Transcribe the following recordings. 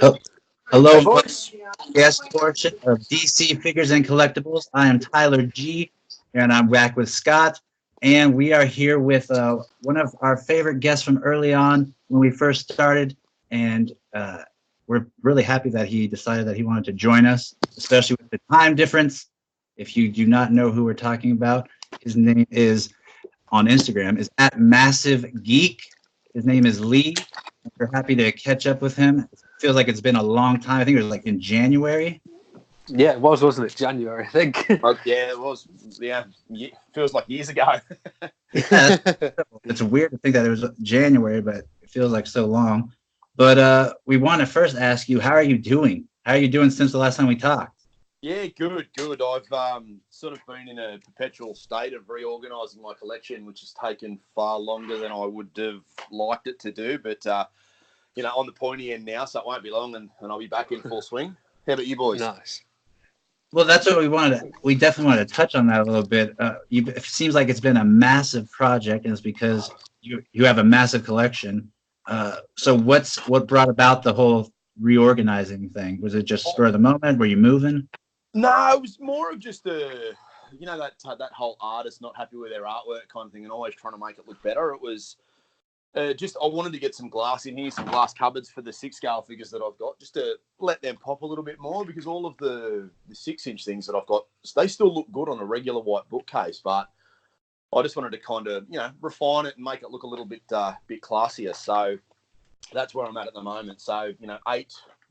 Hel- Hello, Hey, boys. guest portion of DC Figures and Collectibles. I am Tyler G, and I'm back with Scott. And we are here with one of our favorite guests from early on when we first started. And we're really happy that he decided that he wanted to join us, especially with the time difference. If you do not know who we're talking about, his name is on Instagram is at Massive Geek. His name is Lee. We're happy to catch up with him. It feels like it's been a long time. I think it was like in January. Yeah, it was, wasn't it? January, I think. Yeah, it was. Yeah, feels like years ago. Yeah, it's weird to think that it was January, but it feels like so long. But we want to first ask you, how are you doing? How are you doing since the last time we talked? Yeah, good. I've sort of been in a perpetual state of reorganising my collection, which has taken far longer than I would have liked it to do. But, on the pointy end now, so it won't be long and I'll be back in full swing. How about you boys? Nice. Well, that's what we wanted. We definitely wanted to touch on that a little bit. It seems like it's been a massive project, and it's because you have a massive collection. So what brought about the whole reorganizing thing? Was it just spur of the moment? Were you moving? No, it was more of just that whole artist not happy with their artwork kind of thing and always trying to make it look better. It was just I wanted to get some glass in here, some glass cupboards for the 6-scale figures that I've got, just to let them pop a little bit more, because all of the 6-inch things that I've got, they still look good on a regular white bookcase, but I just wanted to kind of, refine it and make it look a little bit classier. So that's where I'm at the moment. So,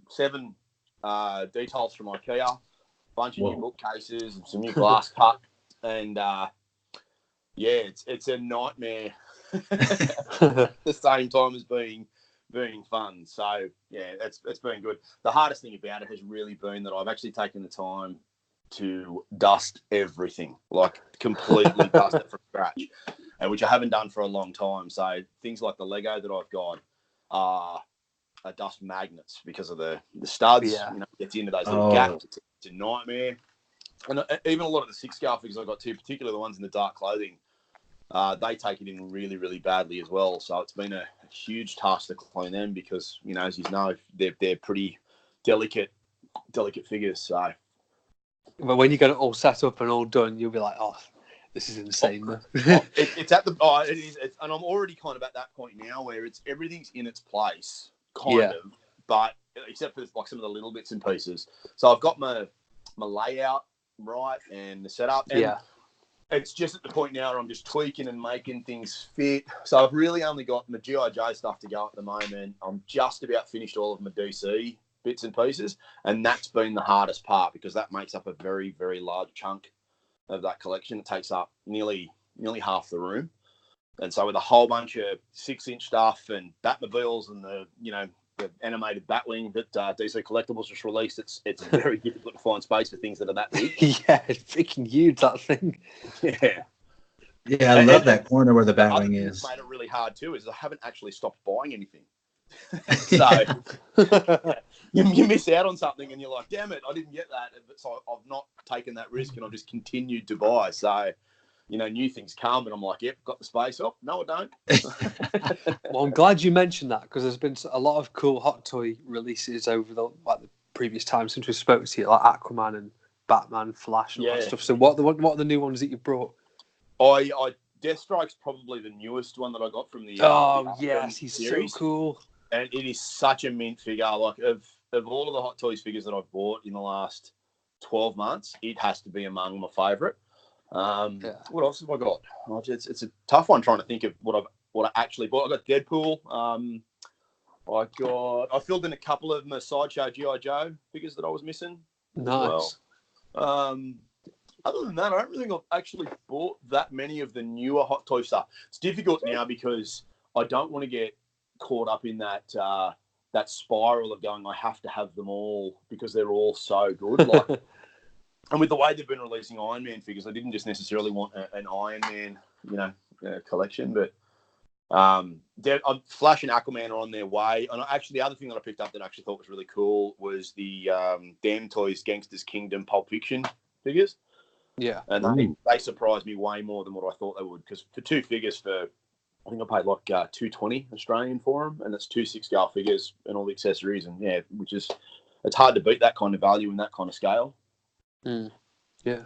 7 details from IKEA, bunch of new bookcases and some new glass cut, and it's a nightmare at the same time as being fun. So yeah, it's been good. The hardest thing about it has really been that I've actually taken the time to dust everything, like completely dust it from scratch, and which I haven't done for a long time. So things like the Lego that I've got are dust magnets because of the studs. Yeah. Gets into those little gaps. It's a nightmare. And even a lot of the 6-scale figures I've got too, particularly the ones in the dark clothing, they take it in really, really badly as well. So it's been a huge task to clean them because, as you know, they're pretty delicate figures. So, But when you get it all set up and all done, you'll be like, "Oh, this is insane." it's at the it is, and I'm already kind of at that point now where everything's in its place, kind of, but except for like some of the little bits and pieces. So I've got my layout right and the setup, and it's just at the point now where I'm just tweaking and making things fit. So I've really only got my G.I. Joe stuff to go at the moment. I'm just about finished all of my DC bits and pieces, and that's been the hardest part because that makes up a very, very large chunk of that collection. It takes up nearly half the room. And so with a whole bunch of 6-inch stuff and Batmobiles and the animated Batwing that DC Collectibles just released, it's very difficult to find space for things that are that big. Yeah, it's freaking huge, that thing. Yeah. Yeah, I love that corner where the Batwing is. What's made it really hard too is I haven't actually stopped buying anything. So you miss out on something and you're like, damn it, I didn't get that. So I've not taken that risk and I've just continued to buy. So, new things come and I'm like, yep, got the space. Oh, no, I don't. Well, I'm glad you mentioned that because there's been a lot of cool hot toy releases over the previous time since we spoke to you, like Aquaman and Batman, Flash, and all that stuff. So what are the new ones that you brought? Deathstrike's probably the newest one that I got from the. Yes, he's series. So cool, and it is such a mint figure. Like of all of the Hot Toys figures that I've bought in the last 12 months, it has to be among my favourite. What else have I got? It's a tough one trying to think of what I actually bought. I got Deadpool. I filled in a couple of my Sideshow G.I. Joe figures that I was missing. Nice. Well. Other than that, I don't really think I've actually bought that many of the newer Hot Toy stuff. It's difficult now because I don't want to get caught up in that spiral of going, I have to have them all because they're all so good. Like, and with the way they've been releasing Iron Man figures, I didn't just necessarily want an Iron Man, collection. But Flash and Aquaman are on their way. And actually, the other thing that I picked up that I actually thought was really cool was the Damn Toys Gangsters Kingdom Pulp Fiction figures. Yeah. And they surprised me way more than what I thought they would, because for 2 figures for I think I paid like $220 Australian for them, and it's 2 6-scale figures and all the accessories, and yeah, which is it's hard to beat that kind of value in that kind of scale. Mm. Yeah.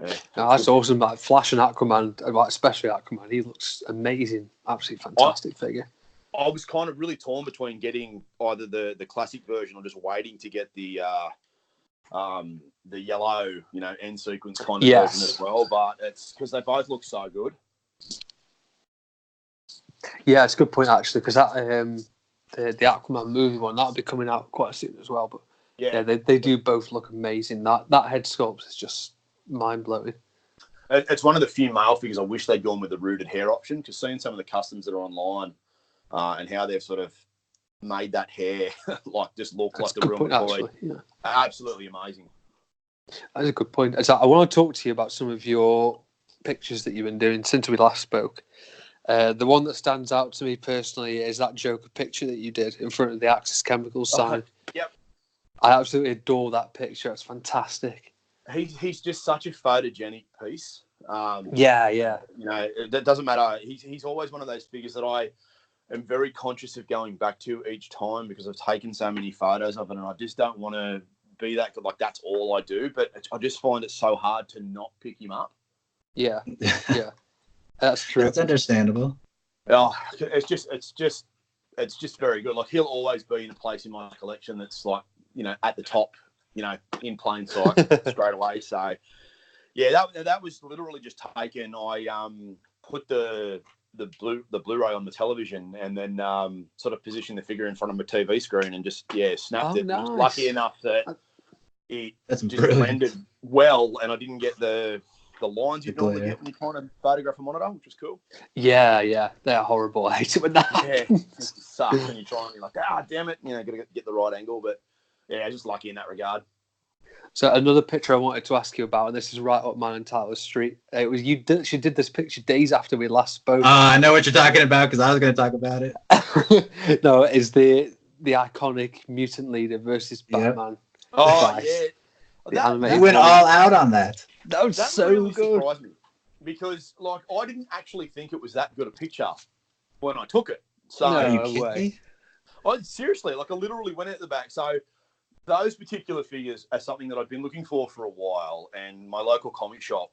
Yeah, No, that's awesome. Like Flash and Aquaman, like especially Aquaman, he looks amazing. Absolutely fantastic figure. I was kind of really torn between getting either the classic version or just waiting to get the yellow, end sequence kind of version as well. But it's because they both look so good. Yeah, it's a good point actually, because that the Aquaman movie one that'll be coming out quite soon as well. But yeah, they do both look amazing. That head sculpt is just mind blowing. It's one of the few male figures I wish they'd gone with the rooted hair option, because seeing some of the customs that are online and how they've sort of made that hair like just look like the real McCoy, absolutely amazing. That's a good point. I want to talk to you about some of your pictures that you've been doing since we last spoke. The one that stands out to me personally is that Joker picture that you did in front of the Axis Chemicals sign. Yep. I absolutely adore that picture. It's fantastic. He's just such a photogenic piece. Yeah. That doesn't matter. He's always one of those figures that I am very conscious of going back to each time, because I've taken so many photos of it, and I just don't want to be that like that's all I do. But I just find it so hard to not pick him up. Yeah. That's true. That's understandable. Oh, it's just very good. Like, he'll always be in a place in my collection that's like, at the top, in plain sight straight away. So yeah, that was literally just taken. I put the Blu-ray on the television, and then sort of positioned the figure in front of my TV screen and just snapped it. Nice. I was lucky enough that it just blended well, and I didn't get the lines you normally get when you kind of photograph a monitor, which was cool. Yeah, they're horrible. I hate it when that happens. It sucks when you try and you're like, damn it, gotta get the right angle. But yeah, just lucky in that regard. So another picture I wanted to ask you about, and this is right up mine and Tyler's street. It was she did this picture days after we last spoke. I know what you're talking about, because I was going to talk about it. No, it's the iconic mutant leader versus Batman. Oh yeah, you went all out on that. That was so really good. Surprised me, because like I didn't actually think it was that good a picture when I took it. So no way. Seriously, like I literally went out the back. So those particular figures are something that I've been looking for a while, and my local comic shop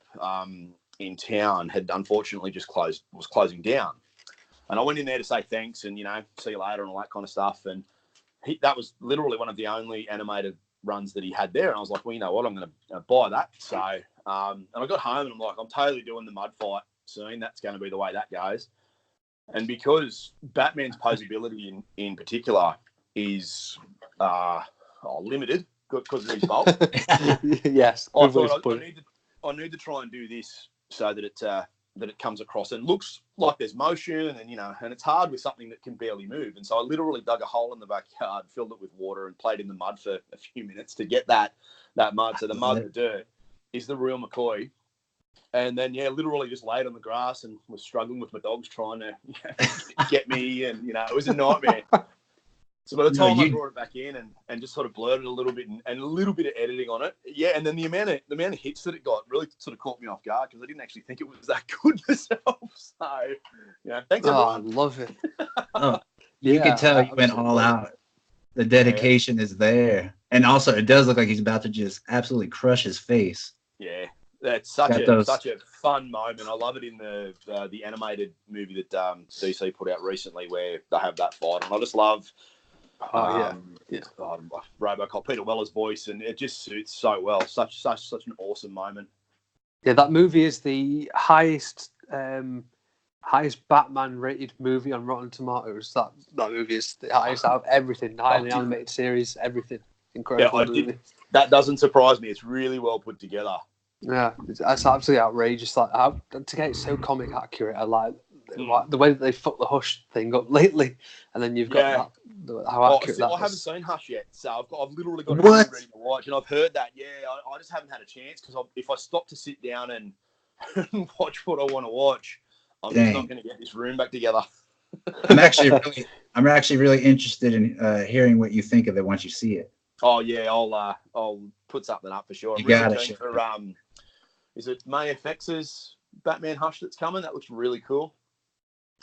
in town had unfortunately just was closing down. And I went in there to say thanks and see you later and all that kind of stuff. And that was literally one of the only animated runs that he had there, and I was like, well, you know what, I'm going to buy that. So and I got home and I'm like, I'm totally doing the mud fight soon. That's going to be the way that goes. And because Batman's posability in particular is limited because of his bulk, yes, I thought I need to try and do this so that it comes across and looks like there's motion, and and it's hard with something that can barely move. And so I literally dug a hole in the backyard, filled it with water, and played in the mud for a few minutes to get that mud. So the mud and the dirt is the real McCoy. And then literally just laid on the grass and was struggling with my dogs trying to get me, and it was a nightmare. So by the time I brought it back in and just sort of blurred it a little bit and a little bit of editing on it, and then the amount of hits that it got really sort of caught me off guard, because I didn't actually think it was that good myself. So thanks everyone. I love it. You can tell you went all out. The dedication is there, and also it does look like he's about to just absolutely crush his face. Yeah, that's such a fun moment. I love it in the animated movie that DC put out recently, where they have that fight, and I just love. RoboCop, Peter Weller's voice, and it just suits so well. Such an awesome moment. Yeah, that movie is the highest Batman rated movie on Rotten Tomatoes. That movie is the highest out of everything. Higher than the animated series, everything. Incredible movie. That doesn't surprise me. It's really well put together. Yeah, that's absolutely outrageous. Like to get it so comic accurate, I like the way that they fucked the Hush thing up lately, and then you've got how accurate that is. I haven't seen Hush yet, so I've literally got it ready to watch, and I've heard that. Yeah, I just haven't had a chance, because if I stop to sit down and watch what I want to watch, I'm just not going to get this room back together. I'm actually really interested in hearing what you think of it once you see it. Oh yeah, I'll put something up for sure. You got it. Is it May FX's Batman Hush that's coming? That looks really cool.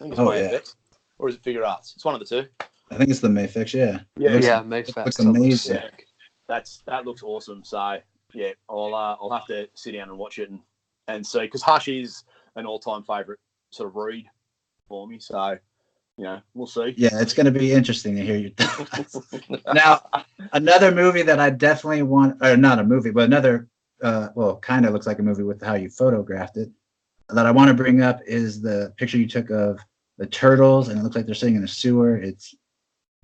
I think it's Oh, Mayfix. Or is it Figure Arts? It's one of the two. I think it's the Mayfix, yeah. Mayfix. It looks amazing. Yeah, that looks awesome. So yeah, I'll have to sit down and watch it and see, because Hush is an all-time favourite sort of read for me. So we'll see. Yeah, it's going to be interesting to hear your thoughts. Now, another movie that I definitely want, or not a movie, but another, kind of looks like a movie with how you photographed it, that I want to bring up is the picture you took of the turtles, and it looks like they're sitting in a sewer.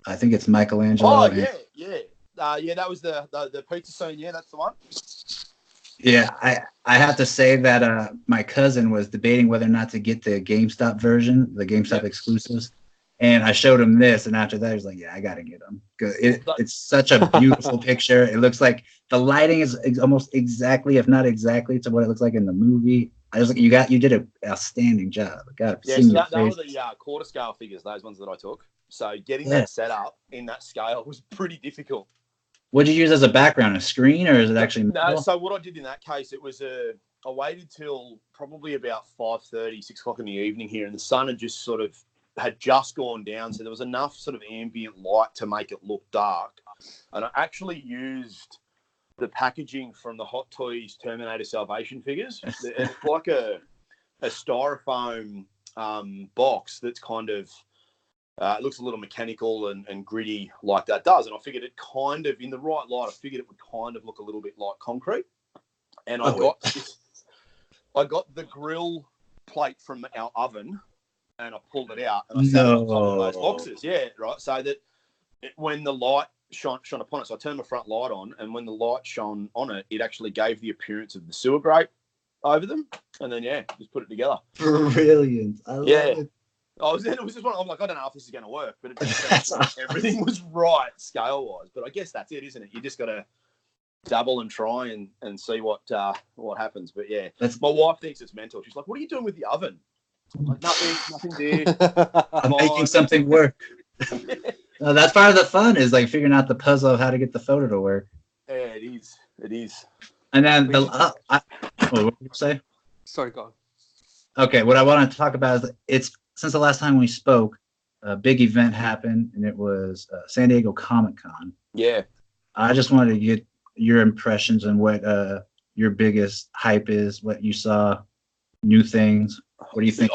I think it's Michelangelo. Oh, yeah. That was the pizza scene. Yeah, that's the one. Yeah, I have to say that my cousin was debating whether or not to get the GameStop version, the GameStop exclusives, and I showed him this, and after that, he was like, "Yeah, I gotta get them." It's such a beautiful picture. It looks like the lighting is almost exactly, if not exactly, to what it looks like in the movie. I was like, you did an outstanding job. So that were the quarter scale figures, those ones that I took. So getting that set up in that scale was pretty difficult. What did you use as a background? A screen, or is it actually metal? No, so what I did in that case, it was I waited till probably about 5:30, 6 o'clock in the evening here, and the sun had just gone down, so there was enough sort of ambient light to make it look dark. And I actually used the packaging from the Hot Toys Terminator Salvation figures. It's like a styrofoam box that's kind of it looks a little mechanical and gritty like that does. And I figured it kind of, in the right light, I figured it would kind of look a little bit like concrete. And I got the grill plate from our oven, and I pulled it out and I sat it on top of those boxes. Yeah, right. So that when the light shone upon it, so I turned my front light on, and when the light shone on it, it actually gave the appearance of the sewer grate over them. And then just put it together. Brilliant. I love it. It was just one. I'm like, I don't know if this is going to work, but it just everything was right scale wise. But I guess that's it, isn't it? You just got to dabble and try and see what happens. But yeah, my wife thinks it's mental. She's like, "What are you doing with the oven?" I'm like, nothing, dear. I'm making something work. That's part of the fun, is like figuring out the puzzle of how to get the photo to work. Yeah, it is. And then what did you say? Sorry, go on. Okay, what I want to talk about is since the last time we spoke, a big event happened, and it was San Diego Comic-Con. Yeah. I just wanted to get your impressions and what your biggest hype is, what you saw, new things. What do you think?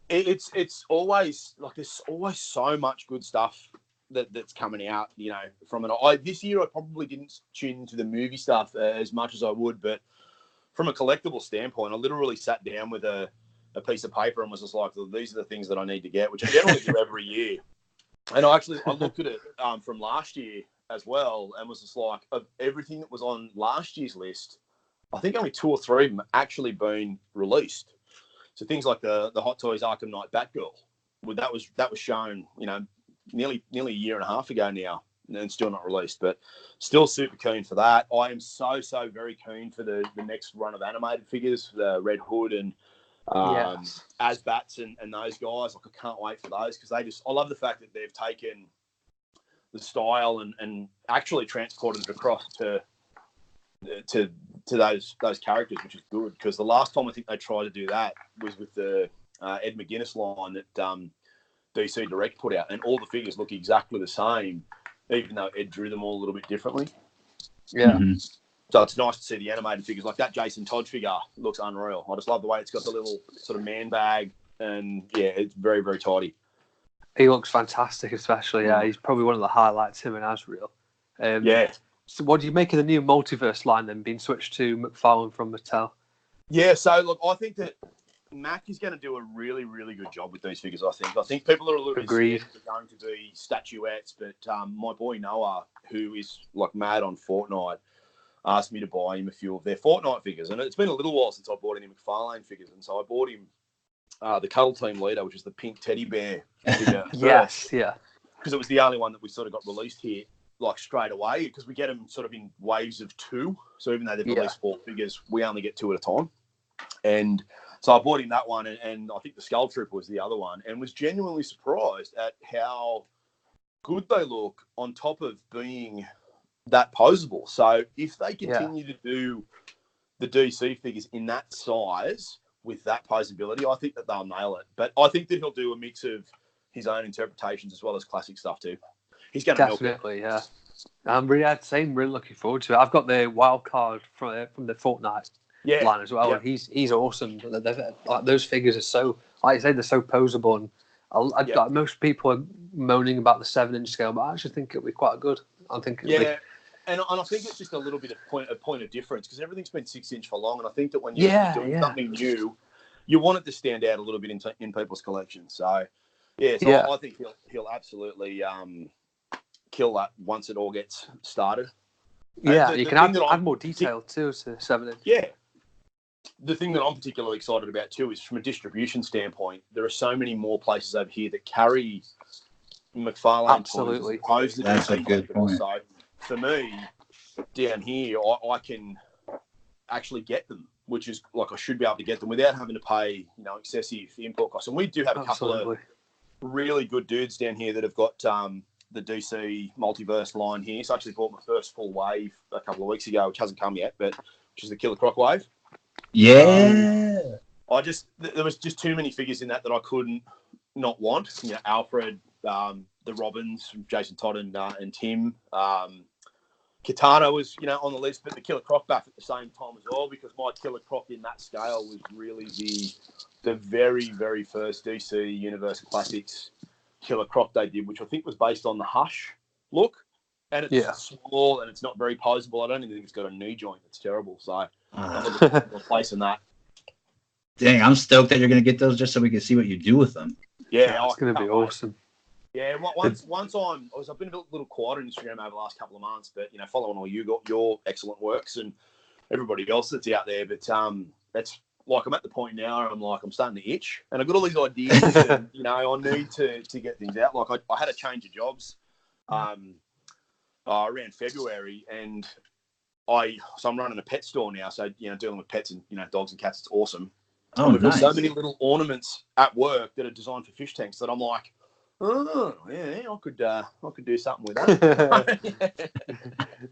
It's always like there's always so much good stuff that's coming out, from it. This year I probably didn't tune into the movie stuff as much as I would, but from a collectible standpoint, I literally sat down with a piece of paper and was just like, these are the things that I need to get, which I generally do every year. And I looked at it from last year as well, and was just like, of everything that was on last year's list, I think only 2 or 3 of them actually been released. So things like the Hot Toys Arkham Knight Batgirl, that was shown, nearly a year and a half ago now, and still not released, but still super keen for that. I am so very keen for the next run of animated figures, the Red Hood and Asbats and those guys. Like, I can't wait for those, because I love the fact that they've taken the style and actually transported it across to those characters, which is good, because the last time I think they tried to do that was with the Ed McGuinness line that DC Direct put out, and all the figures look exactly the same, even though Ed drew them all a little bit differently. Yeah. Mm-hmm. So it's nice to see the animated figures. Like that Jason Todd figure looks unreal. I just love the way it's got the little sort of man bag, and it's very, very tidy. He looks fantastic, especially. Yeah, he's probably one of the highlights, him and Asriel. So what do you make of the new multiverse line then being switched to McFarlane from Mattel? Yeah, so look, I think that Mac is going to do a really, really good job with these figures, I think people are a little bit scared they're going to be statuettes, but my boy Noah, who is like mad on Fortnite, asked me to buy him a few of their Fortnite figures. And it's been a little while since I bought any McFarlane figures, and so I bought him the Cuddle Team Leader, which is the pink teddy bear figure. Yes, yeah. Because it was the only one that we sort of got released here like straight away, because we get them sort of in waves of 2. So even though they've released 4 figures, we only get 2 at a time. And so I bought him that one, and I think the Skull Trooper was the other one, and was genuinely surprised at how good they look on top of being that posable. So if they continue to do the DC figures in that size with that posability, I think that they'll nail it. But I think that he'll do a mix of his own interpretations as well as classic stuff too. He's going to milk it. Definitely, yeah. I'm really, same. Really looking forward to it. I've got the wild card from the Fortnite line as well, and he's awesome. Like, those figures are so, like I say, they're so posable, and like, most people are moaning about the 7-inch scale, but I actually think it'll be quite good. I think it'll be. And I think it's just a little bit of point of difference because everything's been 6-inch for long, and I think that when you're doing something new, you want it to stand out a little bit in people's collections. So, I think he'll absolutely kill that once it all gets started. Yeah, you can add more detail too to 7-inch. Yeah. The thing that I'm particularly excited about too is from a distribution standpoint, there are so many more places over here that carry McFarlane. Absolutely. That's a good point. So for me, down here, I can actually get them, which is like I should be able to get them without having to pay, excessive import costs. And we do have a couple of really good dudes down here that have got the DC multiverse line here. So I actually bought my first full wave a couple of weeks ago, which hasn't come yet, but which is the Killer Croc wave. Yeah. There was just too many figures in that I couldn't not want. Alfred, the Robins, Jason Todd and Tim. Katana was, on the list, but the Killer Croc back at the same time as well, because my Killer Croc in that scale was really the very, very first DC Universal Classics Killer Croc they did, which I think was based on the Hush look. And it's small and it's not very poseable. I don't even think it's got a knee joint. It's terrible. So I'm replacing that. Dang, I'm stoked that you're going to get those just so we can see what you do with them. Yeah, it's going to be awesome. Yeah, I've been a little quieter on Instagram over the last couple of months, but following all your excellent works and everybody else that's out there. But that's like I'm at the point now. I'm starting to itch, and I've got all these ideas. And, I need to get things out. Like I had a change of jobs around February, and I'm running a pet store now. So dealing with pets and dogs and cats, it's awesome. Oh, and we've got nice. so many little ornaments at work that are designed for fish tanks that I'm like, oh yeah, I could do something with that.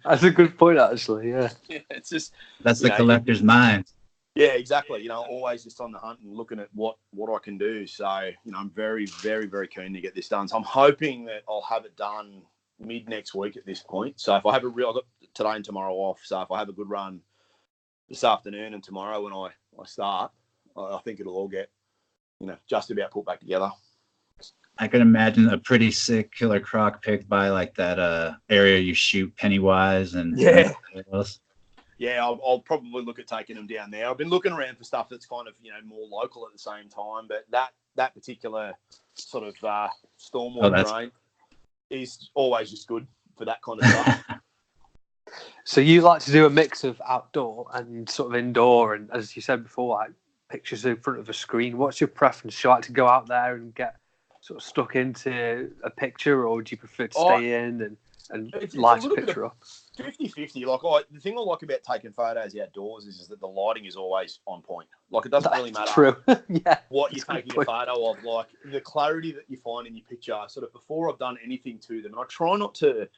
That's a good point, actually. Yeah, it's just that's the collector's mind. Yeah, exactly. Always just on the hunt and looking at what I can do. So I'm very, very, very keen to get this done. So I'm hoping that I'll have it done mid next week at this point. So if I have I've got today and tomorrow off. So if I have a good run this afternoon and tomorrow when I start, I think it'll all get just about put back together. I can imagine a pretty sick Killer Croc picked by like that area you shoot Pennywise and Yeah, I'll probably look at taking them down there. I've been looking around for stuff that's kind of more local at the same time, but that particular sort of stormwater drain is always just good for that kind of stuff. So you like to do a mix of outdoor and sort of indoor, and as you said before, like pictures in front of a screen. What's your preference? Do you like to go out there and get sort of stuck into a picture, or do you prefer to stay in and light a picture up? 50-50. Like the thing I like about taking photos outdoors is that the lighting is always on point. Like it doesn't really matter what you're taking a photo of. Like the clarity that you find in your picture, sort of before I've done anything to them. And I try not to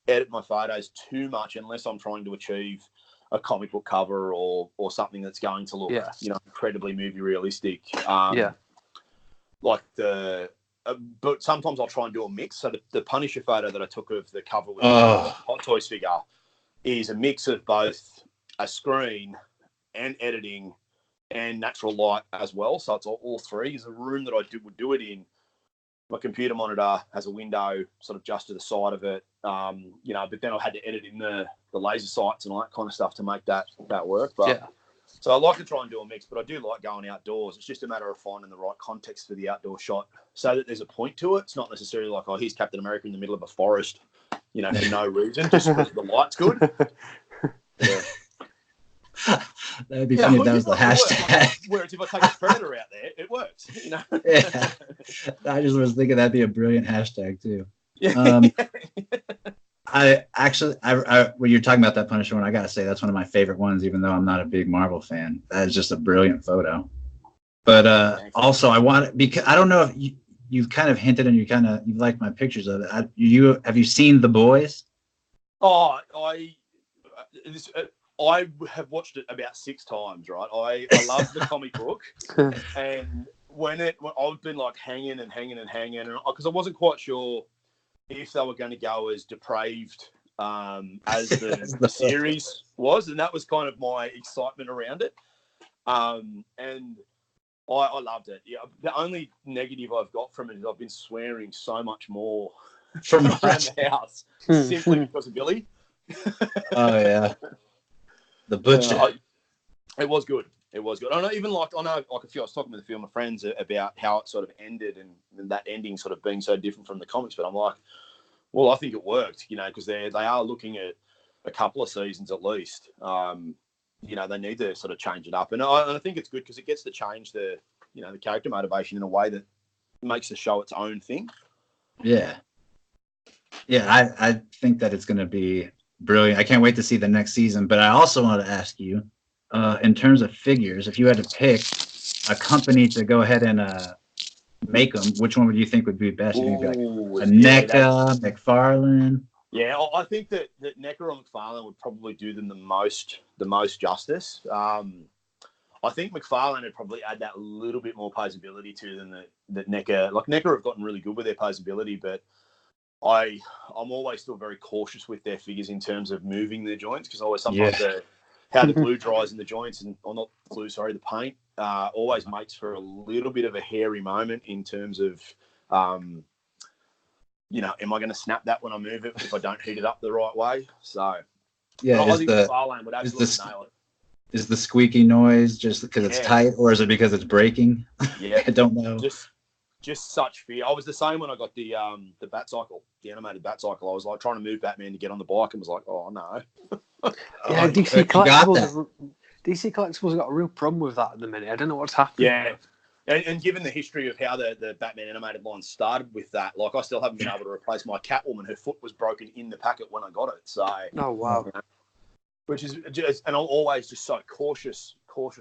edit my photos too much unless I'm trying to achieve a comic book cover or something that's going to look incredibly movie realistic. Like but sometimes I'll try and do a mix. So the Punisher photo that I took of the cover with the Hot Toys figure is a mix of both a screen and editing and natural light as well. So it's all three. It's a room that I would do it in. My computer monitor has a window sort of just to the side of it, but then I had to edit in the laser sights and all that kind of stuff to make that work. But so I like to try and do a mix, but I do like going outdoors. It's just a matter of finding the right context for the outdoor shot so that there's a point to it. It's not necessarily like, oh, here's Captain America in the middle of a forest, for no reason, just because the light's good. Yeah. That'd be funny if that was the hashtag. Whereas if I take a predator out there, it works. Yeah. I just was thinking that'd be a brilliant hashtag too. I when you're talking about that Punisher one, I gotta say that's one of my favorite ones, even though I'm not a big Marvel fan. That is just a brilliant photo. But also, I want because I don't know if you've kind of hinted and you like my pictures of it. Have you seen The Boys? Oh, I have watched it about 6 times, right? I love the comic book, and when I've been like hanging, and because I wasn't quite sure if they were going to go as depraved as the series was, and that was kind of my excitement around it. And I loved it. Yeah, the only negative I've got from it is I've been swearing so much more From around the house simply because of Billy. Oh yeah, the butcher. It was good. It was good. I know, even like I was talking with a few of my friends about how it sort of ended, and that ending sort of being so different from the comics. But I'm like, well, I think it worked, because they are looking at a couple of seasons at least. They need to sort of change it up, and I think it's good because it gets to change the character motivation in a way that makes the show its own thing. Yeah, I think that it's going to be brilliant. I can't wait to see the next season. But I also want to ask you, in terms of figures, if you had to pick a company to go ahead and make them, which one would you think would be best? You think it'd be like a NECA, McFarlane? Yeah, I think that NECA or McFarlane would probably do them the most justice. I think McFarlane would probably add that little bit more posability to them that NECA. Like NECA have gotten really good with their posability, but I'm always still very cautious with their figures in terms of moving their joints, because sometimes how the glue dries in the joints, the paint always makes for a little bit of a hairy moment in terms of, am I going to snap that when I move it if I don't heat it up the right way? So, yeah, I think McFarlane would absolutely nail it. Is the squeaky noise just because it's tight, or is it because it's breaking? Yeah, I don't know. Just such fear. I was the same when I got the Bat Cycle, the animated Bat Cycle. I was like trying to move Batman to get on the bike, and was like, oh no. Yeah, DC Collectibles got a real problem with that at the minute. I don't know what's happening. Yeah, and given the history of how the Batman animated line started with that, like I still haven't been able to replace my Catwoman. Her foot was broken in the packet when I got it. So, oh wow. Which is just, and I'm always just so cautious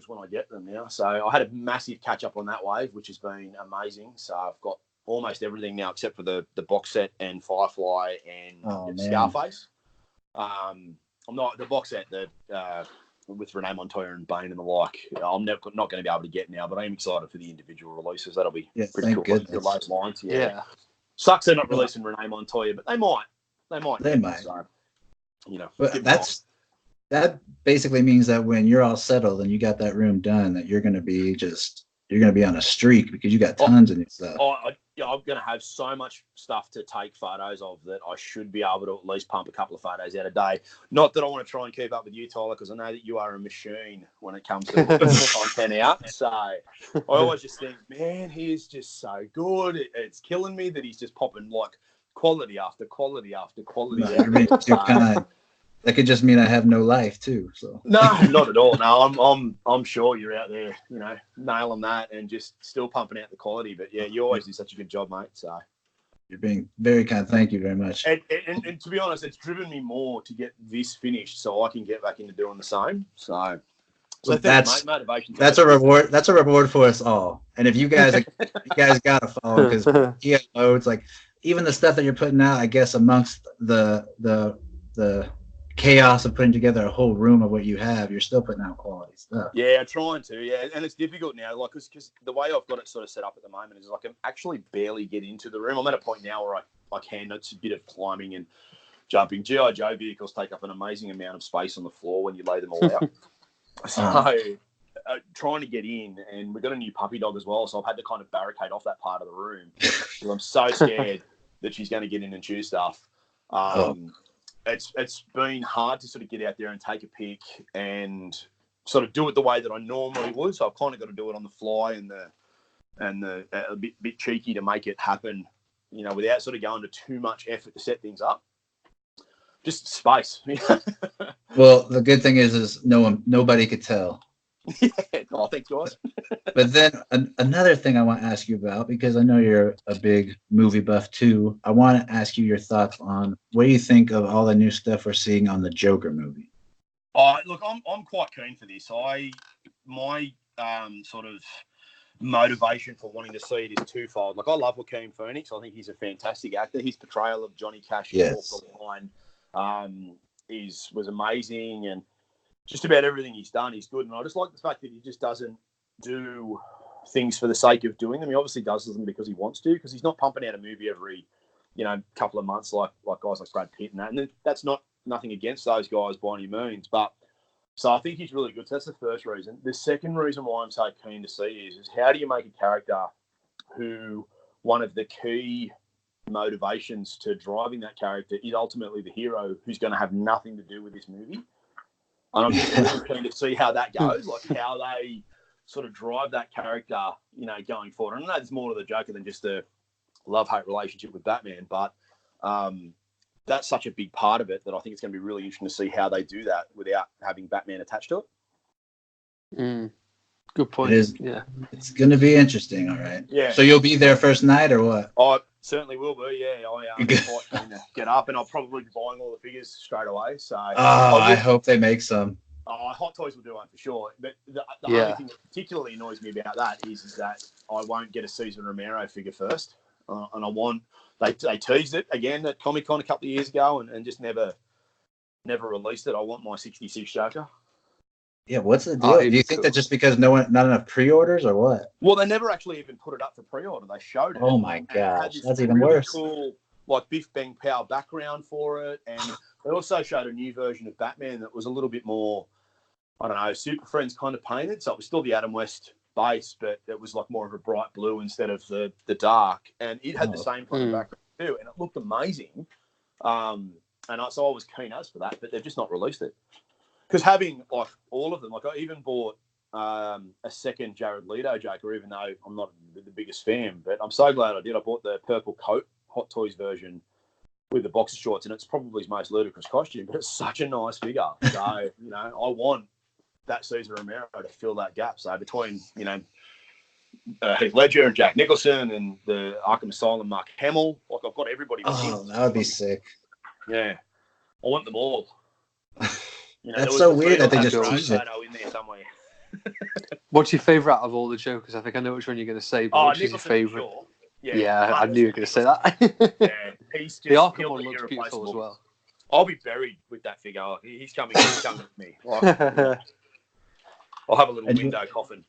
when I get them now. So I had a massive catch up on that wave, which has been amazing. So I've got almost everything now except for the box set and Firefly and Scarface. I'm not the box set with Renee Montoya and Bane and the like. I'm not going to be able to get now, but I am excited for the individual releases. That'll be pretty cool. The last lines, yeah. Sucks they're not releasing Renee Montoya, but they might. They might. So, but that basically means that when you're all settled and you got that room done, that you're going to be on a streak because you got tons of new stuff. I'm going to have so much stuff to take photos of that I should be able to at least pump a couple of photos out a day. Not that I want to try and keep up with you, Tyler, because I know that you are a machine when it comes to putting content out. So I always just think, man, he is just so good. It's killing me that he's just popping like quality after quality after quality. No, you're being too kind. That could just mean I have no life too. So no, not at all. No, I'm sure you're out there, nailing that and just still pumping out the quality. But yeah, you always do such a good job, mate. So you're being very kind. Thank you very much. And to be honest, it's driven me more to get this finished so I can get back into doing the same. So that's motivation. That's a reward. That's a reward for us all. And if you guys gotta follow because he has loads, like even the stuff that you're putting out, I guess amongst the chaos of putting together a whole room of what you have, you're still putting out quality stuff. Yeah, trying to. Yeah, and it's difficult now, like because the way I've got it sort of set up at the moment is like I can actually barely get into the room. I'm at a point now where I can. It's a bit of climbing and jumping. G.I. Joe vehicles take up an amazing amount of space on the floor when you lay them all out. So trying to get in, and we've got a new puppy dog as well, so I've had to kind of barricade off that part of the room because I'm so scared that she's going to get in and chew stuff. It's been hard to sort of get out there and take a pic and sort of do it the way that I normally would. So I've kind of got to do it on the fly and a bit cheeky to make it happen, without sort of going to too much effort to set things up. Just space. Well, the good thing is nobody could tell. Yeah. Oh, thanks, guys. But then another thing I want to ask you about, because I know you're a big movie buff too, I want to ask you your thoughts on what do you think of all the new stuff we're seeing on the Joker movie? Look, I'm quite keen for this. My sort of motivation for wanting to see it is twofold. Like I love Joaquin Phoenix. I think he's a fantastic actor. His portrayal of Johnny Cash in Walk the Line was amazing, and just about everything he's done, he's good. And I just like the fact that he just doesn't do things for the sake of doing them. He obviously does them because he wants to, because he's not pumping out a movie every, couple of months like guys like Brad Pitt and that. And that's nothing against those guys by any means. But so I think he's really good. So that's the first reason. The second reason why I'm so keen to see is how do you make a character who one of the key motivations to driving that character is ultimately the hero who's going to have nothing to do with this movie. And I'm just really keen to see how that goes, like how they sort of drive that character, going forward. I know there's more to the Joker than just a love-hate relationship with Batman, but that's such a big part of it that I think it's going to be really interesting to see how they do that without having Batman attached to it. Good point. It is. Yeah, it's going to be interesting. All right. Yeah. So you'll be there first night or what? I certainly will be. Yeah, I'm quite keen to get up, and I'll probably be buying all the figures straight away. So I hope they make some. Hot Toys will do one for sure. But the only thing that particularly annoys me about that is that I won't get a Cesar Romero figure first, and I want. They teased it again at Comic-Con a couple of years ago and just never released it. I want my 66 Joker. Yeah, what's the deal? Do you think that just because not enough pre-orders or what? Well, they never actually even put it up for pre-order. They showed it. Oh my gosh, that's even really worse. Cool, like Biff Bang Pow background for it, and they also showed a new version of Batman that was a little bit more, I don't know, Super Friends kind of painted. So it was still the Adam West base, but it was like more of a bright blue instead of the dark, and it had the same kind of background too, and it looked amazing. So I was keen as for that, but they've just not released it. Because having like all of them, like I even bought a second Jared Leto Joker, even though I'm not the biggest fan, but I'm so glad I did. I bought the purple coat Hot Toys version with the boxer shorts, and it's probably his most ludicrous costume, but it's such a nice figure. So, I want that Cesar Romero to fill that gap. So between, Heath Ledger and Jack Nicholson and the Arkham Asylum Mark Hamill, like I've got everybody. Oh, that would be sick. Yeah. I want them all. That's so weird that they just tease it. In there somewhere. What's your favourite out of all the Jokers? I think I know which one you're going to say, but which is your favourite? Sure. Yeah, I knew you were going to say that. The Arkham one looks beautiful as well. I'll be buried with that figure. He's coming with me. Like, I'll have a little window coffin.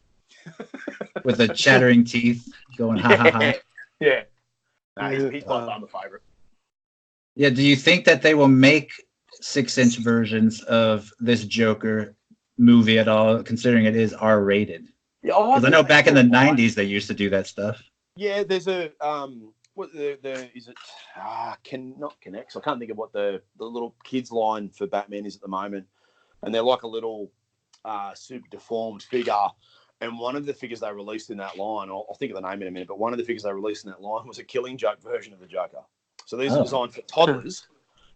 With the chattering teeth going ha ha ha. Yeah. No, he's by far my favourite. Yeah, do you think that they will make 6-inch versions of this Joker movie at all, considering it is R-rated? Yeah, because I know back in the 90s they used to do that stuff. Yeah, there's a what is it? Not Connects. I can't think of what the little kids line for Batman is at the moment, and they're like a little super deformed figure. And one of the figures they released in that line, I'll think of the name in a minute, but one of the figures they released in that line was a Killing Joke version of the Joker. So these are designed for toddlers,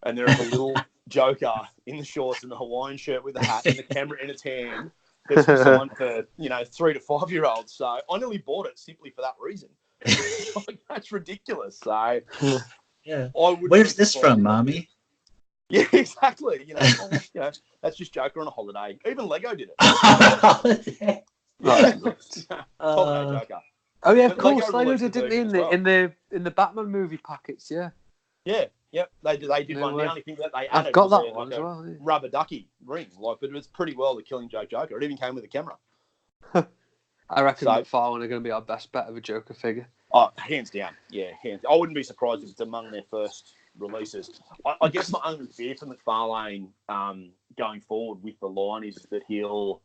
and there is a little Joker in the shorts and the Hawaiian shirt with the hat and the camera in its hand. That's designed for 3 to 5 year olds. So I nearly bought it simply for that reason. Like, that's ridiculous. So yeah, where's this from, Mommy? Yeah, exactly. That's just Joker on a holiday. Even Lego did it. Joker. Oh yeah, of course. Lego did, didn't they? In the Batman movie packets, yeah. Yeah, yep. They did one. The only thing that they added I've got that was one as well. Yeah. Rubber ducky ring, but it was pretty well the Killing Joke Joker. It even came with a camera. I reckon McFarlane are going to be our best bet of a Joker figure. Oh, hands down. Yeah, I wouldn't be surprised if it's among their first releases. I guess my only fear for McFarlane going forward with the line is that he'll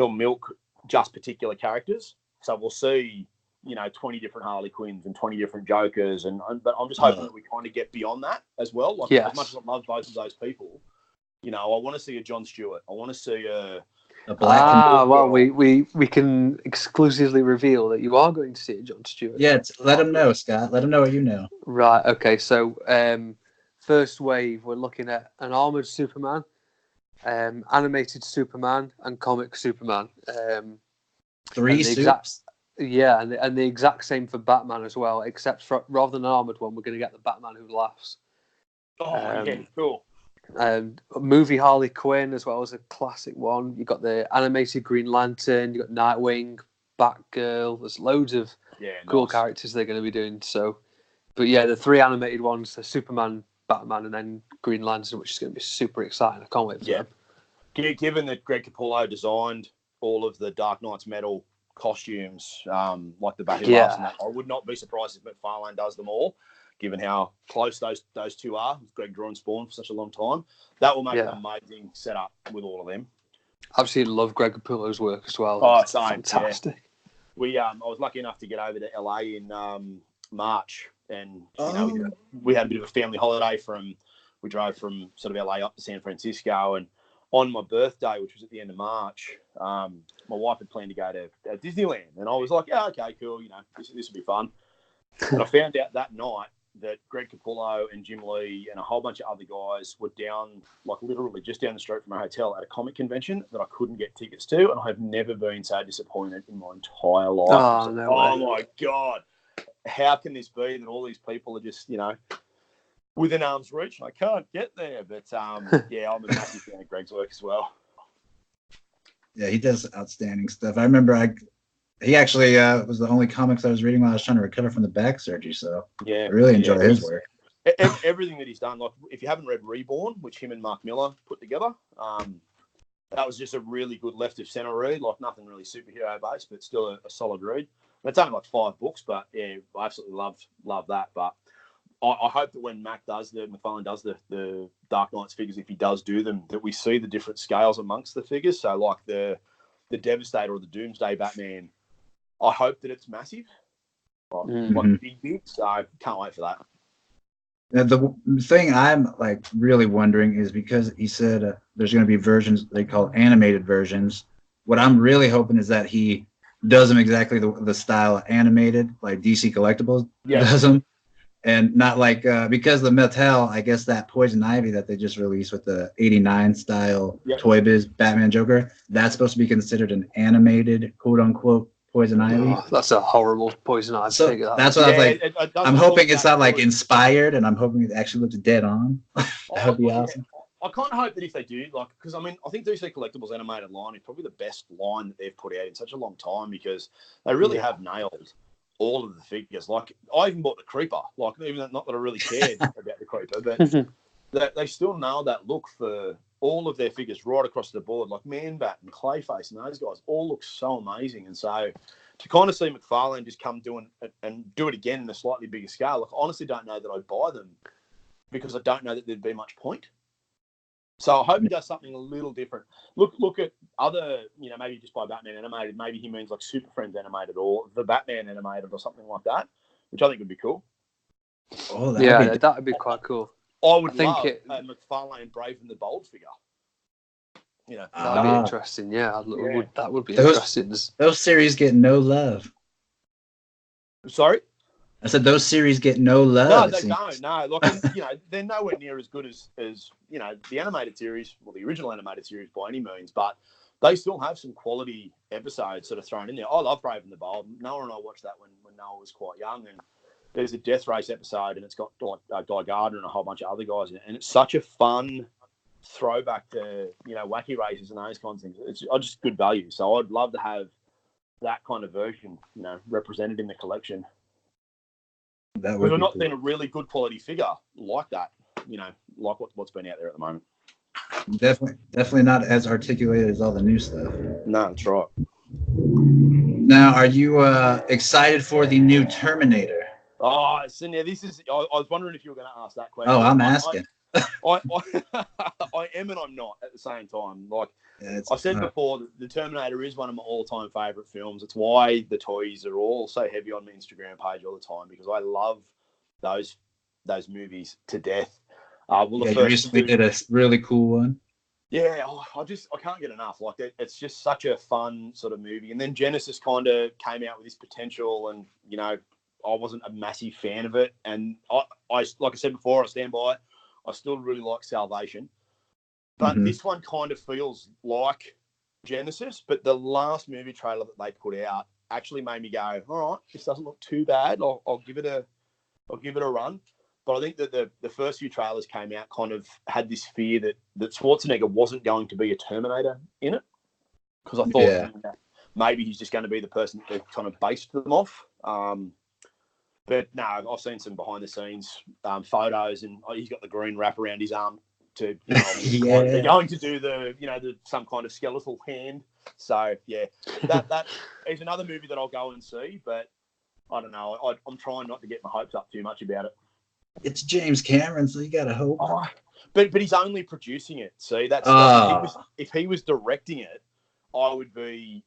milk just particular characters. So we'll see, 20 different Harley Quinns and 20 different Jokers, but I'm just hoping that we kind of get beyond that as well. Like as much as I love both of those people, I want to see a Jon Stewart. I want to see a black. Well, we can exclusively reveal that you are going to see a Jon Stewart. Yeah, let him know, Scott. Let him know what you know. Right. Okay. So, first wave, we're looking at an armored Superman, animated Superman, and comic Superman. 3 suits. Yeah, and the exact same for Batman as well, except for rather than an armored one, we're going to get the Batman who laughs. Yeah, cool. Movie Harley Quinn as well as a classic one. You've got the animated Green Lantern, you've got Nightwing, Batgirl. There's loads of cool characters they're going to be doing. So, but yeah, the 3 animated ones: the Superman, Batman, and then Green Lantern, which is going to be super exciting. I can't wait for them. given that Greg Capullo designed all of the Dark Knight's metal costumes, like the Batty Laughs and that, I would not be surprised if McFarlane does them all, given how close those two are, with Greg drawing Spawn for such a long time. That will make an amazing setup with all of them. Absolutely love Greg Capullo's work as well. Oh, it's same, fantastic. Yeah. I was lucky enough to get over to LA in March, and we had a bit of a family holiday we drove from sort of LA up to San Francisco, and on my birthday, which was at the end of March, my wife had planned to go to Disneyland, and I was like, yeah, okay, cool, this will be fun. And I found out that night that Greg Capullo and Jim Lee and a whole bunch of other guys were down, like literally just down the street from our hotel at a comic convention that I couldn't get tickets to, and I have never been so disappointed in my entire life. Oh my God, how can this be that all these people are just, within arm's reach? I can't get there, but yeah, I'm a massive fan of Greg's work as well. Yeah, he does outstanding stuff. I remember he actually was the only comics I was reading while I was trying to recover from the back surgery. So yeah, I really enjoy his work. Everything that he's done, like if you haven't read Reborn, which him and Mark Miller put together, that was just a really good left of center read. Like nothing really superhero based, but still a solid read. And it's only like 5 books, but yeah, I absolutely love that. But I hope that when McFarlane does the Dark Knights figures, if he does do them, that we see the different scales amongst the figures. So like the Devastator or the Doomsday Batman, I hope that it's massive, like big. So I can't wait for that. Now, the thing I'm like really wondering is, because he said there's going to be versions they call animated versions. What I'm really hoping is that he does them exactly the style animated, like DC Collectibles does them. And not like, because the Mattel, I guess that Poison Ivy that they just released with the 89 style Toy Biz Batman Joker, that's supposed to be considered an animated, quote unquote, Poison Ivy. That's a horrible Poison Ivy figure. That's what I was like. I'm hoping it's not like inspired, and I'm hoping it actually looks dead on. That would be awesome. I kind of hope that if they do, like, because I mean, I think DC Collectibles animated line is probably the best line that they've put out in such a long time, because they really have nailed all of the figures. Like, I even bought the Creeper. Like, even not that I really cared about the Creeper, but they still nailed that look for all of their figures right across the board. Like Man-Bat and Clayface and those guys all look so amazing. And so to kind of see McFarlane just come do it again in a slightly bigger scale, like, I honestly don't know that I'd buy them, because I don't know that there'd be much point. So I hope he does something a little different. Look at other, maybe just by Batman animated. Maybe he means like Super Friends animated or the Batman animated or something like that, which I think would be cool. Oh, that would be quite cool. I would love a McFarlane Brave and the Bold figure. That'd be interesting. Yeah, that would be interesting. Those series get no love. Sorry? I said those series get no love. No, they don't. No, like, they're nowhere near as good as the animated series, well, the original animated series by any means, but they still have some quality episodes sort of thrown in there. I love Brave and the Bold. Noah and I watched that when Noah was quite young, and there's a Death Race episode, and it's got like Guy Gardner and a whole bunch of other guys in it, and it's such a fun throwback to wacky races and those kinds of things. It's just good value. So I'd love to have that kind of version, represented in the collection. That would. We're not seeing a really good quality figure like that, like what's been out there at the moment. Definitely not as articulated as all the new stuff. No, that's right. Now, are you excited for the new Terminator? Oh, so now this is. I was wondering if you were going to ask that question. Oh, I'm asking. I am and I'm not at the same time. Like I said before, the Terminator is one of my all-time favourite films. It's why the toys are all so heavy on my Instagram page all the time, because I love those movies to death. You recently did a really cool one. Yeah, I can't get enough. Like, it's just such a fun sort of movie. And then Genesis kind of came out with this potential, and I wasn't a massive fan of it. And I like I said before, I stand by it. I still really like Salvation. But this one kind of feels like Genesis, but the last movie trailer that they put out actually made me go, all right, this doesn't look too bad. I'll give it a run. But I think that the first few trailers came out kind of had this fear that Schwarzenegger wasn't going to be a Terminator in it, because I thought maybe he's just going to be the person that they've kind of based them off. But no, I've seen some behind the scenes photos, and he's got the green wrap around his arm to Yeah. they're going to do the some kind of skeletal hand. So yeah, that is another movie that I'll go and see, but I don't know. I'm trying not to get my hopes up too much about it. It's James Cameron, so you gotta hope. Oh, but he's only producing it. See, that's if he was directing it, I would be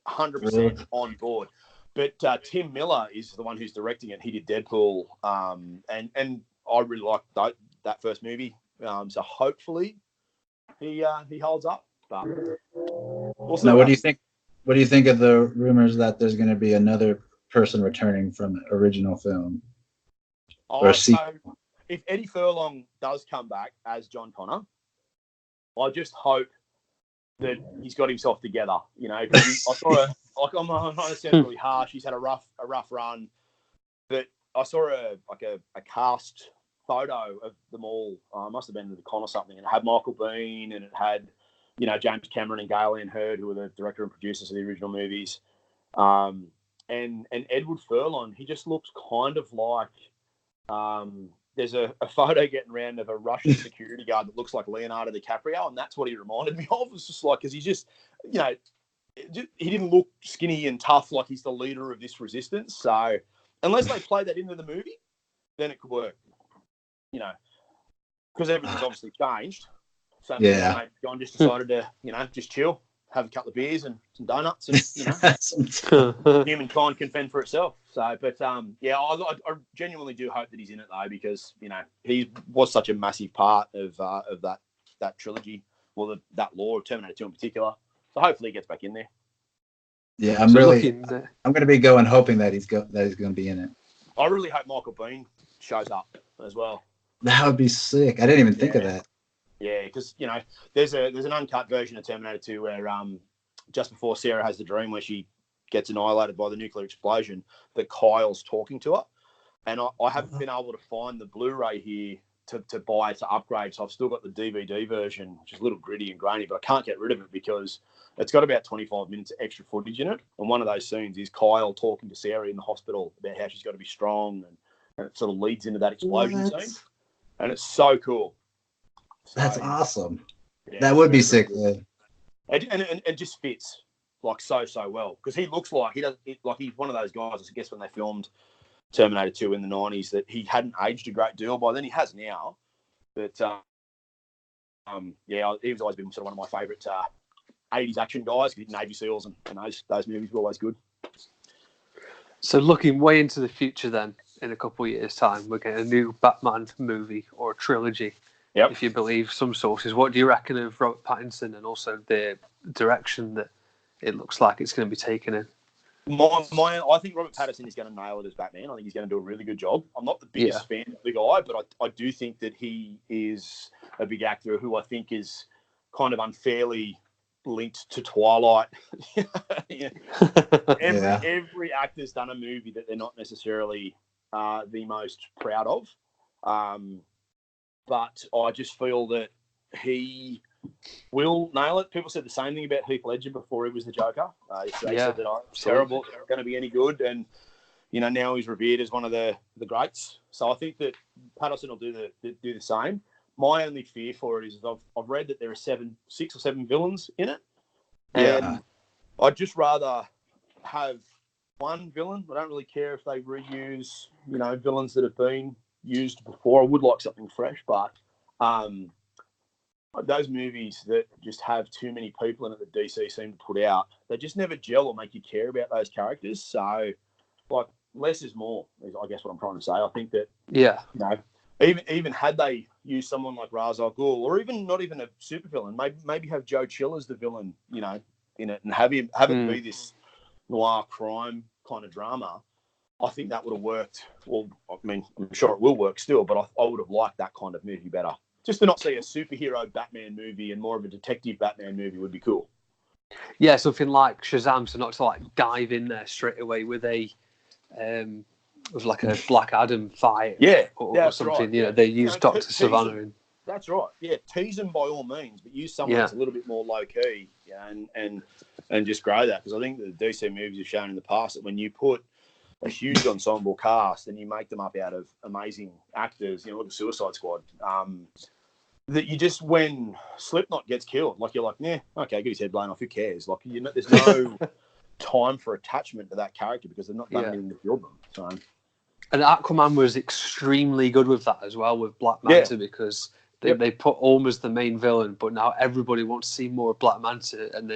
100% on board. But Tim Miller is the one who's directing it. He did Deadpool, and I really liked that first movie. So hopefully he holds up. But now, what do you think? What do you think of the rumors that there's going to be another person returning from the original film? So if Eddie Furlong does come back as John Connor, I just hope that he's got himself together. I saw I'm not sound really harsh. He's had a rough run, but I saw a cast photo of them all. Must have been at the con or something, and it had Michael Biehn and it had James Cameron and Gale Ann Hurd, who were the director and producers of the original movies, and Edward Furlong. He just looks kind of like. There's a photo getting around of a Russian security guard that looks like Leonardo DiCaprio, and that's what he reminded me of. It's just like, because he's just, he didn't look skinny and tough like he's the leader of this resistance. So unless they play that into the movie, then it could work, because everything's obviously changed. So mate John just decided to, just chill, have a couple of beers and some donuts, and humankind can fend for itself. So, but I genuinely do hope that he's in it though, because he was such a massive part of that trilogy, that lore of Terminator 2 in particular. So hopefully he gets back in there. Yeah, I'm going to be hoping that he's going to be in it. I really hope Michael Biehn shows up as well. That would be sick. I didn't even think of that. Yeah, because there's an uncut version of Terminator 2 where just before Sarah has the dream where she gets annihilated by the nuclear explosion, that Kyle's talking to her, and I haven't been able to find the Blu-ray here to buy to upgrade, so I've still got the DVD version, which is a little gritty and grainy, but I can't get rid of it because it's got about 25 minutes of extra footage in it, and one of those scenes is Kyle talking to Sarah in the hospital about how she's got to be strong, and it sort of leads into that explosion scene, and it's so cool. That's awesome. Yeah, that would be sick. And it just fits like so well, because he looks like he's one of those guys. I guess when they filmed Terminator 2 in the 90s, that he hadn't aged a great deal by then. He has now, but he's always been sort of one of my favourite 80s action guys. Navy SEALs and those movies were always good. So looking way into the future, then in a couple of years' time, we're getting a new Batman movie or a trilogy. Yep. If you believe some sources, what do you reckon of Robert Pattinson and also the direction that it looks like it's going to be taken in? I think Robert Pattinson is going to nail it as Batman. I think he's going to do a really good job. I'm not the biggest fan of the guy, but I do think that he is a big actor who I think is kind of unfairly linked to Twilight. Every actor's done a movie that they're not necessarily the most proud of. But I just feel that he will nail it. People said the same thing about Heath Ledger before he was the Joker. They said that I was terrible, it's not going to be any good. And, now he's revered as one of the greats. So I think that Patterson will do the same. My only fear for it is I've read that there are 6 or 7 villains in it. And I'd just rather have one villain. I don't really care if they reuse, villains that have been used before. I would like something fresh, but those movies that just have too many people in it that DC seem to put out, they just never gel or make you care about those characters. So, less is more, is I guess what I'm trying to say. I think that, even had they used someone like Ra's al Ghul, or even not even a supervillain, maybe have Joe Chill as the villain, in it, and have it be this noir crime kind of drama, I think that would have worked. Well, I mean, I'm sure it will work still, but I would have liked that kind of movie better. Just to not see a superhero Batman movie and more of a detective Batman movie would be cool. Yeah, something like Shazam, so not to dive in there straight away with a like a Black Adam fight, or something. Right. They use Dr. Savannah in. That's right. Yeah, tease them by all means, but use someone that's a little bit more low key, and just grow that, because I think that the DC movies have shown in the past that when you put a huge ensemble cast and you make them up out of amazing actors, look at Suicide Squad. that you just, when Slipknot gets killed, like, you're like, yeah, okay, get his head blown off, who cares? Like, there's no time for attachment to that character because they've not done anything to kill them. So, and Aquaman was extremely good with that as well, with Black Manta, because they put Orm as the main villain, but now everybody wants to see more of Black Manta, and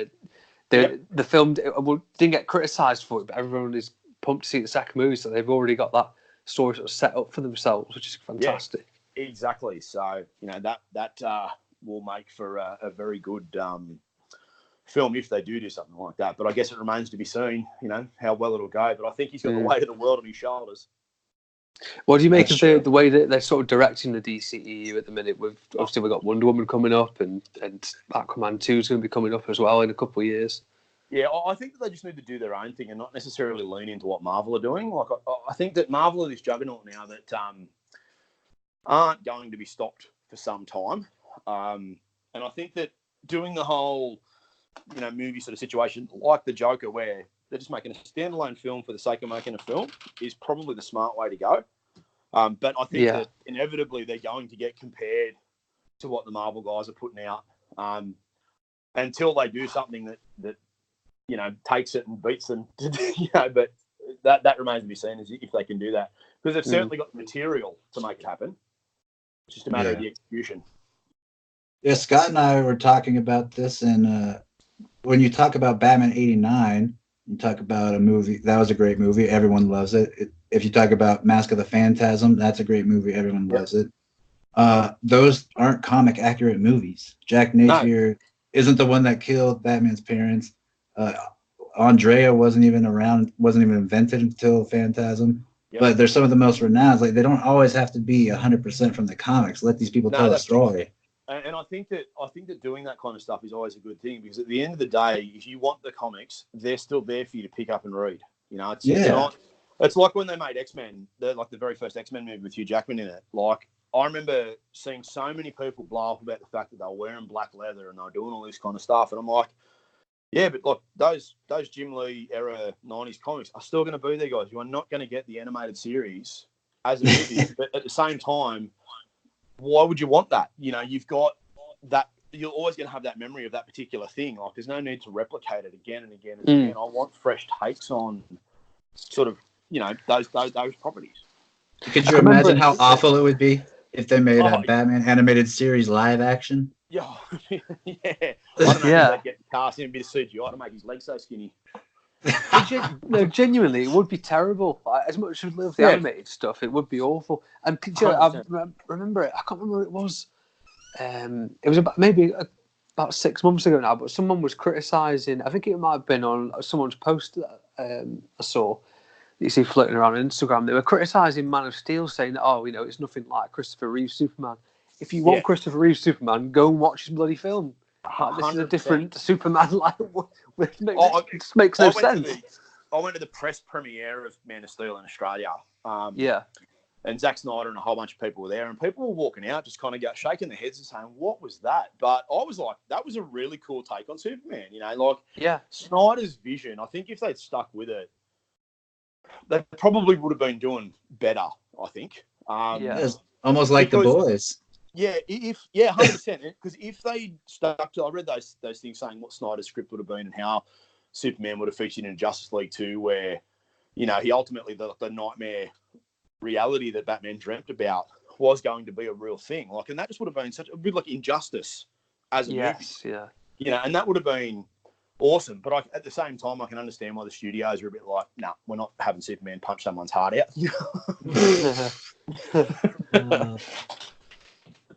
the film didn't get criticised for it, but everyone is pumped to see the second movie, so they've already got that story sort of set up for themselves, which is fantastic. Yeah, exactly. So, that will make for a very good film if they do something like that. But I guess it remains to be seen, how well it'll go. But I think he's got the weight of the world on his shoulders. What do you make of the way that they're sort of directing the DCEU at the minute? Obviously we've got Wonder Woman coming up, and Aquaman 2 is going to be coming up as well in a couple of years. Yeah, I think that they just need to do their own thing and not necessarily lean into what Marvel are doing. Like, I think that Marvel are this juggernaut now that aren't going to be stopped for some time. And I think that doing the whole, movie sort of situation, like the Joker, where they're just making a standalone film for the sake of making a film, is probably the smart way to go. But I think that inevitably they're going to get compared to what the Marvel guys are putting out until they do something that takes it and beats them. But that remains to be seen, as if they can do that, because they've certainly got the material to make it happen. It's just a matter of the execution. Yeah, Scott and I were talking about this, and when you talk about Batman '89, you talk about a movie that was a great movie. Everyone loves it. If you talk about Mask of the Phantasm, that's a great movie. Everyone loves it. Those aren't comic accurate movies. Jack Napier isn't the one that killed Batman's parents. Andrea wasn't even invented until Phantasm. Yep. But they're some of the most renowned. Like, they don't always have to be 100% from the comics. Let these people tell a story. And I think that doing that kind of stuff is always a good thing, because at the end of the day, if you want the comics, they're still there for you to pick up and read. It's like when they made X-Men, like the very first X-Men movie with Hugh Jackman in it. Like, I remember seeing so many people blow up about the fact that they were wearing black leather and they were doing all this kind of stuff, and I'm like, yeah, but look, those Jim Lee era 90s comics are still going to be there, guys. You are not going to get the animated series as a movie, but at the same time, why would you want that? You've got that. You're always going to have that memory of that particular thing. Like, there's no need to replicate it again and again and again. I want fresh takes on sort of, those properties. Could you imagine how awful it would be if they made a Batman animated series live action? Yeah. I don't know if they'd get cast in a bit of CGI to make his legs so skinny. No, genuinely, it would be terrible. As much as I love the animated stuff, it would be awful. And I remember it. I can't remember what it was. It was about 6 months ago now. But someone was criticising. I think it might have been on someone's post that I saw that you see floating around on Instagram. They were criticising Man of Steel, saying that it's nothing like Christopher Reeve's Superman. If you want Christopher Reeve's Superman, go and watch his bloody film. This is a different Superman. It just makes no sense. I went to the press premiere of Man of Steel in Australia. And Zack Snyder and a whole bunch of people were there, and people were walking out just kind of shaking their heads and saying, "What was that?" But I was like, "That was a really cool take on Superman." Snyder's vision. I think if they'd stuck with it, they probably would have been doing better. I think. It's almost like The Boys. Yeah, 100%. Because if they stuck to, I read those things saying what Snyder's script would have been and how Superman would have featured in Justice League 2, where, he ultimately, the nightmare reality that Batman dreamt about was going to be a real thing. Like, and that just would have been such a bit like Injustice as a movie. Yeah. And that would have been awesome. But at the same time, I can understand why the studios are a bit like, nah, we're not having Superman punch someone's heart out.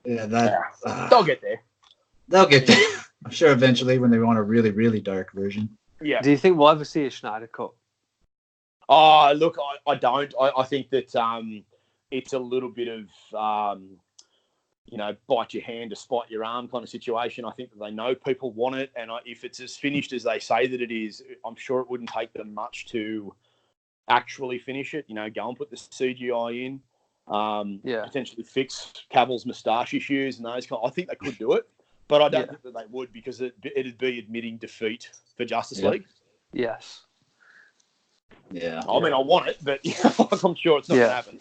They'll get there. I'm sure eventually when they want a really, really dark version. Yeah. Do you think we'll ever see a Snyder cut? Oh, look, I don't. I think that it's a little bit of, bite your hand to spite your arm kind of situation. I think that they know people want it, and if it's as finished as they say that it is, I'm sure it wouldn't take them much to actually finish it. Go and put the CGI in. Potentially fix Cavill's moustache issues and those kind. I think they could do it, but I don't think that they would, because it'd be admitting defeat for Justice League. Yes. Yeah. I mean, I want it, but I'm sure it's not going to happen.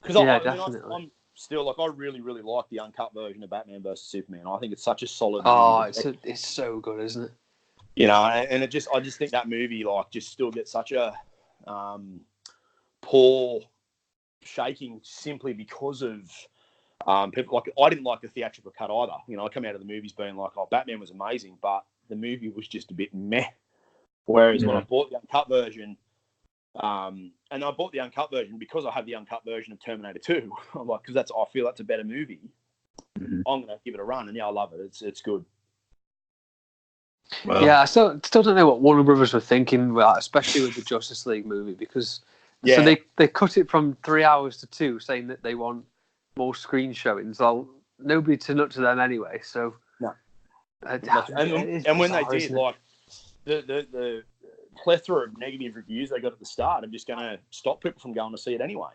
Because still, like, I really, really like the uncut version of Batman vs Superman. I think it's such a solid Oh, movie. it's so good, isn't it? You know, and I just think that movie, like, just still gets such a poor shaking simply because of people. Like, I didn't like the theatrical cut either. You know, I come out of the movies being like, oh, Batman was amazing, but the movie was just a bit meh. Whereas when I bought the uncut version, and I bought the uncut version because I have the uncut version of Terminator 2. I'm like, because I feel that's a better movie. Mm-hmm. I'm gonna give it a run, and yeah, I love it. It's good. Well, Yeah, I still don't know what Warner Brothers were thinking, especially with the Justice League movie, because so they cut it from 3 hours to 2, saying that they want more screen showings. Well, nobody turned up to them anyway, so no. And when they did, like the plethora of negative reviews they got at the start are just going to stop people from going to see it anyway.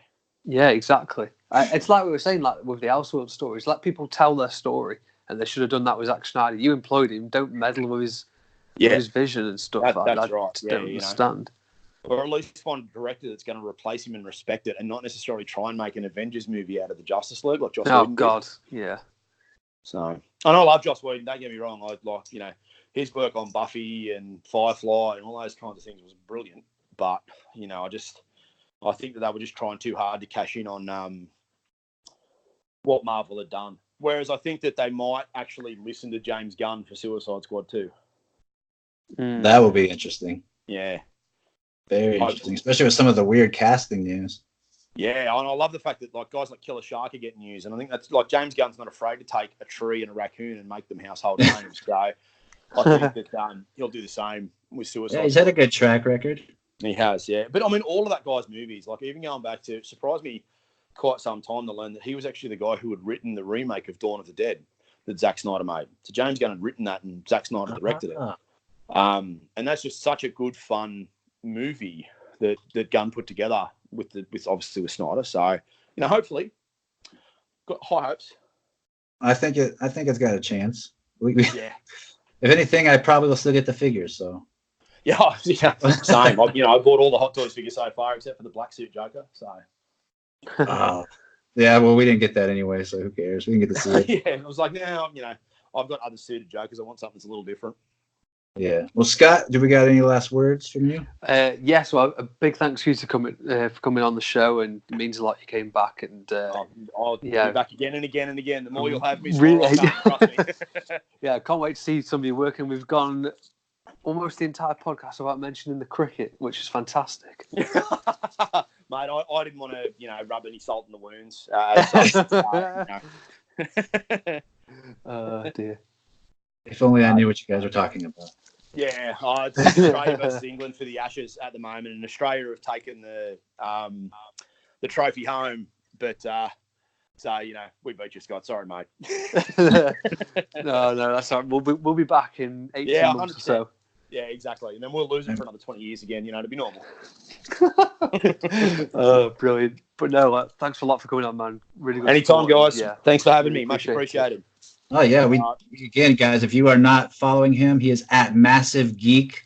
Yeah, exactly. It's like we were saying, like with the Elseworld stories, let people tell their story, and they should have done that with Zack Snyder. You employed him, don't meddle with his vision and stuff. That's right. I don't understand. Or at least find a director that's going to replace him and respect it, and not necessarily try and make an Avengers movie out of the Justice League like Joss Whedon did. God, yeah. So, and I love Joss Whedon. Don't get me wrong. I like, you know, his work on Buffy and Firefly and all those kinds of things was brilliant. But, you know, I think that they were just trying too hard to cash in on what Marvel had done. Whereas I think that they might actually listen to James Gunn for Suicide Squad too. That will be interesting. Yeah. Very interesting, especially with some of the weird casting news. Yeah, and I love the fact that like guys like Killer Shark are getting used, and I think that's like James Gunn's not afraid to take a tree and a raccoon and make them household names. So I think that he'll do the same with Suicide. Yeah, he's had a good track record. He has, yeah. But I mean, all of that guy's movies, like even going back to, it surprised me quite some time to learn that he was actually the guy who had written the remake of Dawn of the Dead that Zack Snyder made. So James Gunn had written that, and Zack Snyder directed it. And that's just such a good, fun movie that Gunn put together with obviously with Snyder. So, you know, hopefully, got high hopes. I think it's got a chance. Yeah. If anything, I probably will still get the figures. So. Yeah, same. I bought all the Hot Toys figures so far, except for the black suit Joker. So. Yeah, well, we didn't get that anyway, so who cares? We didn't get to see it. Yeah, I was like, now, you know, I've got other suited Jokers. I want something that's a little different. Yeah. Well, Scott, do we got any last words from you? Yes. Well, a big thanks to you for coming on the show, and it means a lot you came back. And I'll be back again and again and again. The more you'll have me, really, trust me. Yeah, I can't wait to see some of your work. And we've gone almost the entire podcast without mentioning the cricket, which is fantastic. Mate, I didn't want to, you know, rub any salt in the wounds. Oh dear. If only I knew what you guys were talking about. Yeah, it's Australia versus England for the Ashes at the moment, and Australia have taken the trophy home. But so you know, we beat you, Scott. Sorry, mate. No, that's all right. We'll be back in 18 months or so. Yeah, exactly. And then we'll lose it for another 20 years again. You know, to be normal. Brilliant. But no, thanks a lot for coming on, man. Really good. Anytime, guys. Yeah. Thanks for having Really me. Much appreciated. Oh yeah, again, guys. If you are not following him, he is at Massive Geek.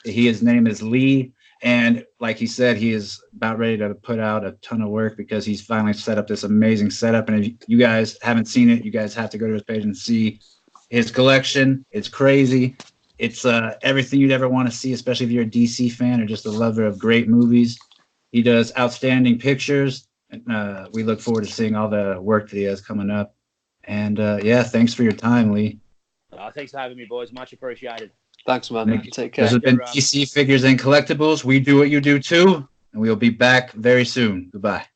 His name is Lee, and like he said, he is about ready to put out a ton of work because he's finally set up this amazing setup. And if you guys haven't seen it, you guys have to go to his page and see his collection. It's crazy. It's everything you'd ever want to see, especially if you're a DC fan or just a lover of great movies. He does outstanding pictures. And, we look forward to seeing all the work that he has coming up. And thanks for your time, Lee. Thanks for having me, boys. Much appreciated. Thanks, man. Take care. This has been DC Figures and Collectibles. We do what you do too, and we'll be back very soon. Goodbye.